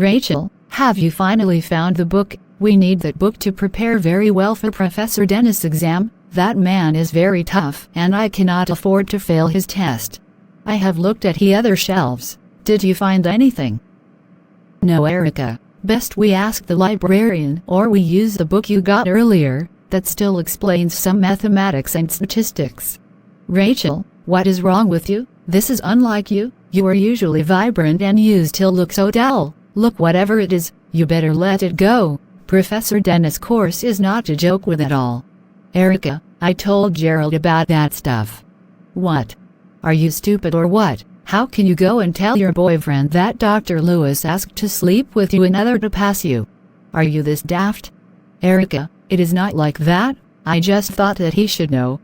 Rachel, have you finally found the book? We need that book to prepare very well for Professor Dennis' exam. That man is very tough and I cannot afford to fail his test. I have looked at the other shelves. Did you find anything? No, Erica. Best we ask the librarian or we use the book you got earlier, that still explains some mathematics and statistics. Rachel, what is wrong with you? This is unlike you. You are usually vibrant and you still look so dull. Look, whatever it is, you better let it go. Professor Dennis' course is not to joke with at all. Erica, I told Gerald about that stuff. What? Are you stupid or what? How can you go and tell your boyfriend that Dr. Lewis asked to sleep with you in order to pass you? Are you this daft? Erica, it is not like that. I just thought that he should know.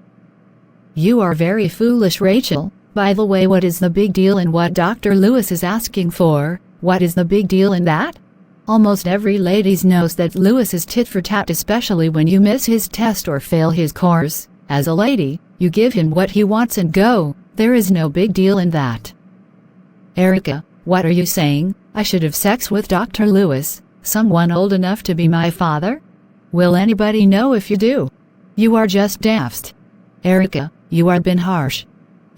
You are very foolish, Rachel. By the way, what is the big deal in what Dr. Lewis is asking for? What is the big deal in that? Almost every ladies knows that Lewis is tit for tat, especially when you miss his test or fail his course. As a lady, you give him what he wants and go. There is no big deal in that. Erica, what are you saying? I should have sex with Dr. Lewis, someone old enough to be my father? Will anybody know if you do? You are just daft. Erica, you are being harsh.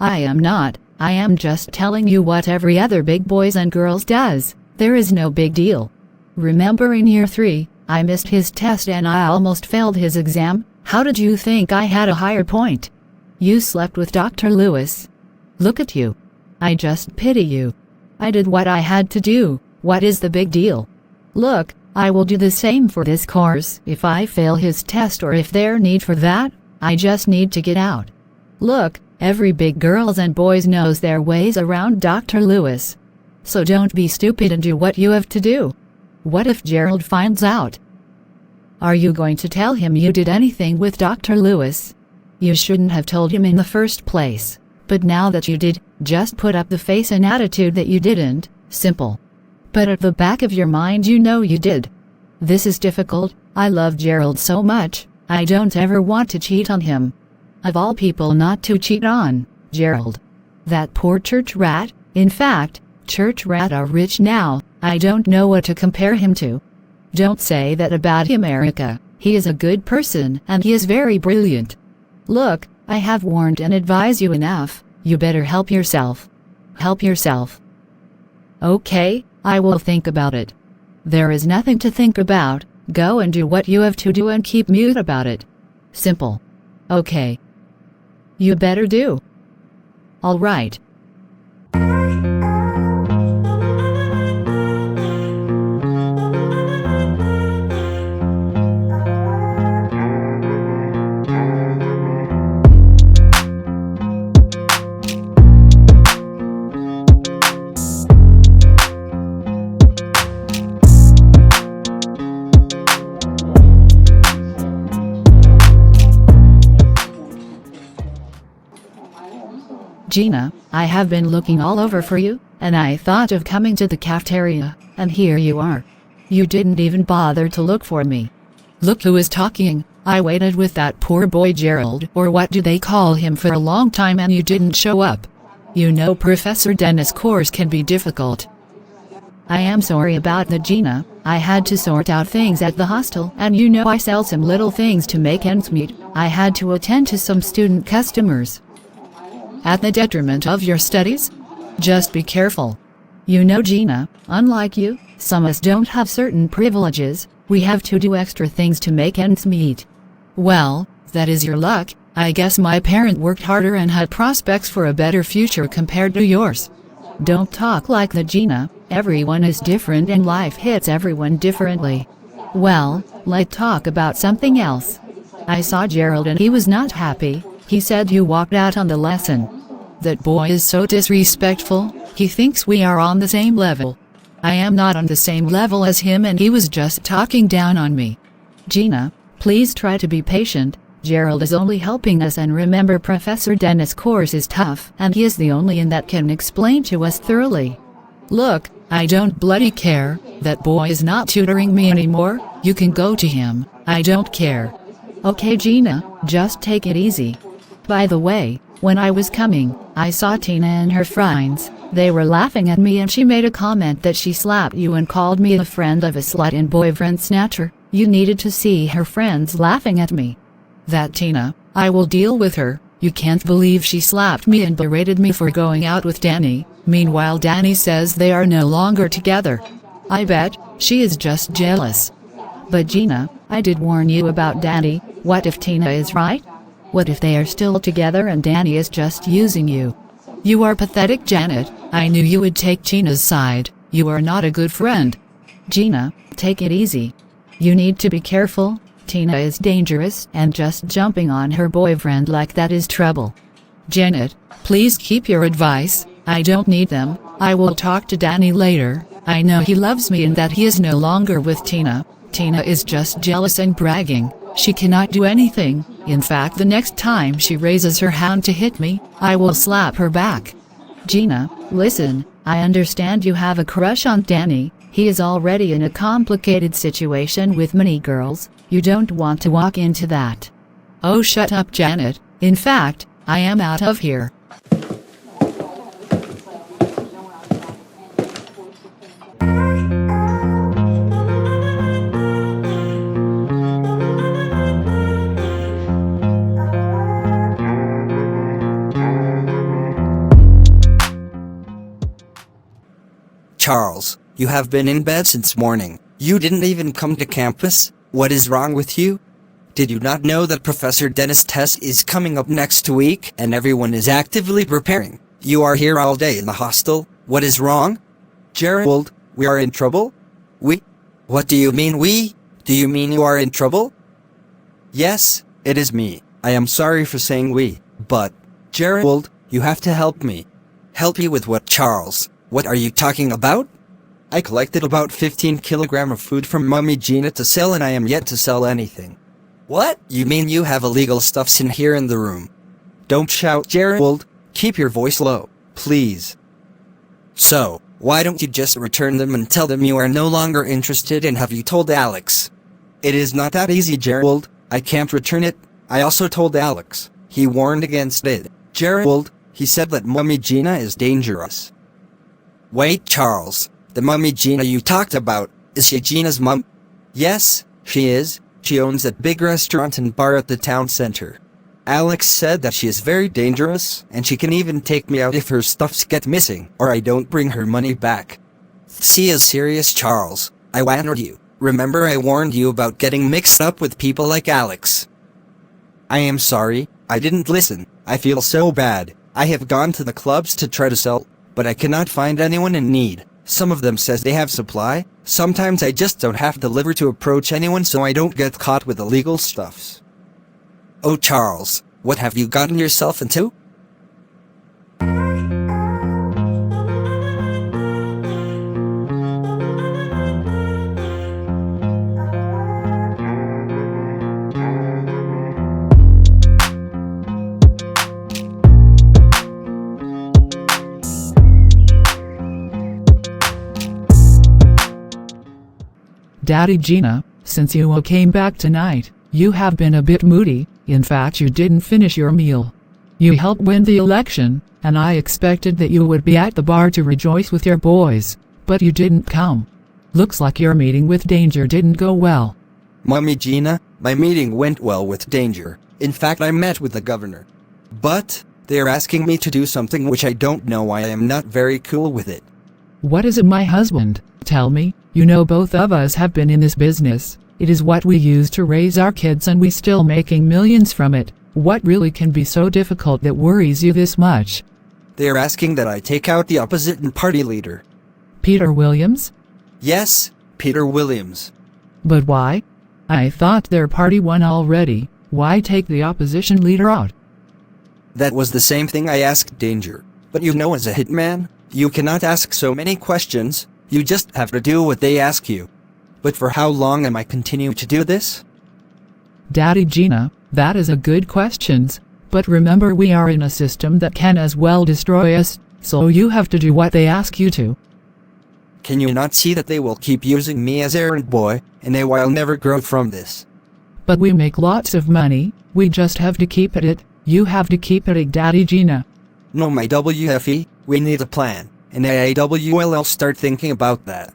I am not. I am just telling you what every other big boys and girls does. There is no big deal. Remember in year 3, I missed his test and I almost failed his exam. How did you think I had a higher point? You slept with Dr. Lewis. Look at you. I just pity you. I did what I had to do. What is the big deal? Look, I will do the same for this course. If I fail his test or if there need for that, I just need to get out. Look, every big girls and boys knows their ways around Dr. Lewis. So don't be stupid and do what you have to do. What if Gerald finds out? Are you going to tell him you did anything with Dr. Lewis? You shouldn't have told him in the first place. But now that you did, just put up the face and attitude that you didn't. Simple. But at the back of your mind you know you did. This is difficult. I love Gerald so much. I don't ever want to cheat on him. Of all people not to cheat on, Gerald. That poor church rat. In fact, church rat are rich now. I don't know what to compare him to. Don't say that about him, Erica. He is a good person and he is very brilliant. Look, I have warned and advised you enough. You better help yourself. Help yourself. Okay, I will think about it. There is nothing to think about. Go and do what you have to do and keep mute about it. Simple. Okay. You better do. All right. Gina, I have been looking all over for you, and I thought of coming to the cafeteria, and here you are. You didn't even bother to look for me. Look who is talking. I waited with that poor boy Gerald, or what do they call him, for a long time and you didn't show up. You know Professor Dennis' course can be difficult. I am sorry about that, Gina. I had to sort out things at the hostel, and you know I sell some little things to make ends meet. I had to attend to some student customers. At the detriment of your studies? Just be careful. You know, Gina, unlike you, some of us don't have certain privileges. We have to do extra things to make ends meet. Well, that is your luck. I guess my parent worked harder and had prospects for a better future compared to yours. Don't talk like that, Gina. Everyone is different and life hits everyone differently. Well, let's talk about something else. I saw Gerald and he was not happy. He said you walked out on the lesson. That boy is so disrespectful. He thinks we are on the same level. I am not on the same level as him and he was just talking down on me. Gina, please try to be patient. Gerald is only helping us, and remember Professor Dennis' course is tough and he is the only one that can explain to us thoroughly. Look, I don't bloody care. That boy is not tutoring me anymore. You can go to him. I don't care. Okay, Gina, just take it easy. By the way, when I was coming, I saw Tina and her friends. They were laughing at me and she made a comment that she slapped you and called me a friend of a slut and boyfriend snatcher. You needed to see her friends laughing at me. That Tina, I will deal with her. You can't believe she slapped me and berated me for going out with Danny. Meanwhile Danny says they are no longer together. I bet she is just jealous. But Gina, I did warn you about Danny. What if Tina is right? What if they are still together and Danny is just using you? You are pathetic, Janet. I knew you would take Gina's side. You are not a good friend. Gina, take it easy. You need to be careful. Tina is dangerous and just jumping on her boyfriend like that is trouble. Janet, please keep your advice. I don't need them. I will talk to Danny later. I know he loves me and that he is no longer with Tina. Tina is just jealous and bragging. She cannot do anything. In fact, the next time she raises her hand to hit me, I will slap her back. Gina, listen, I understand you have a crush on Danny. He is already in a complicated situation with many girls. You don't want to walk into that. Oh, shut up, Janet. In fact, I am out of here. Charles, you have been in bed since morning. You didn't even come to campus? What is wrong with you? Did you not know that Professor Dennis' test is coming up next week and everyone is actively preparing? You are here all day in the hostel. What is wrong? Gerald, we are in trouble? We? What do you mean we? Do you mean you are in trouble? Yes, it is me. I am sorry for saying we, but, Gerald, you have to help me. Help you with what, Charles? What are you talking about? I collected about 15 kilograms of food from Mummy Gina to sell and I am yet to sell anything. What? You mean you have illegal stuffs in here in the room? Don't shout, Gerald. Keep your voice low, please. So, why don't you just return them and tell them you are no longer interested and have you told Alex? It is not that easy, Gerald. I can't return it. I also told Alex. He warned against it. Gerald, he said that Mummy Gina is dangerous. Wait, Charles. The Mummy Gina you talked about, is she Gina's mum? Yes, she is. She owns that big restaurant and bar at the town center. Alex said that she is very dangerous, and she can even take me out if her stuffs get missing, or I don't bring her money back. She is serious, Charles. I warned you. Remember I warned you about getting mixed up with people like Alex. I am sorry, I didn't listen. I feel so bad. I have gone to the clubs to try to sell, but I cannot find anyone in need. Some of them says they have supply. Sometimes I just don't have the liver to approach anyone so I don't get caught with illegal stuffs. Oh, Charles, what have you gotten yourself into? Daddy Gina, since you came back tonight, you have been a bit moody. In fact, you didn't finish your meal. You helped win the election, and I expected that you would be at the bar to rejoice with your boys, but you didn't come. Looks like your meeting with Danger didn't go well. Mummy Gina, my meeting went well with Danger. In fact, I met with the governor. But, they are asking me to do something which I don't know why I am not very cool with it. What is it, my husband? Tell me. You know both of us have been in this business. It is what we use to raise our kids and we still making millions from it. What really can be so difficult that worries you this much? They are asking that I take out the opposition party leader. Peter Williams? Yes, Peter Williams. But why? I thought their party won already. Why take the opposition leader out? That was the same thing I asked Danger. But you know, as a hitman, you cannot ask so many questions. You just have to do what they ask you. But for how long am I continue to do this? Daddy Gina, that is a good question. But remember, we are in a system that can as well destroy us, so you have to do what they ask you to. Can you not see that they will keep using me as errand boy, and I will never grow from this? But we make lots of money. We just have to keep it. You have to keep it, Daddy Gina. No, my WFE, we need a plan. and I'll start thinking about that.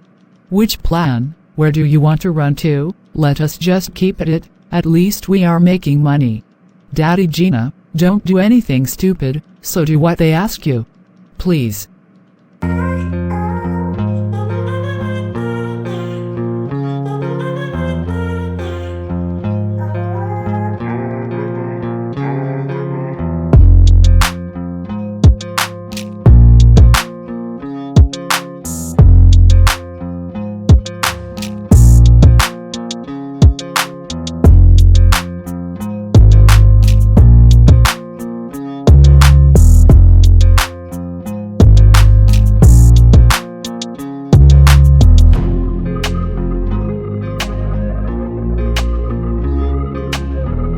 Which plan? Where do you want to run to? Let us just keep it, at least we are making money. Daddy Gina, don't do anything stupid, so do what they ask you. Please.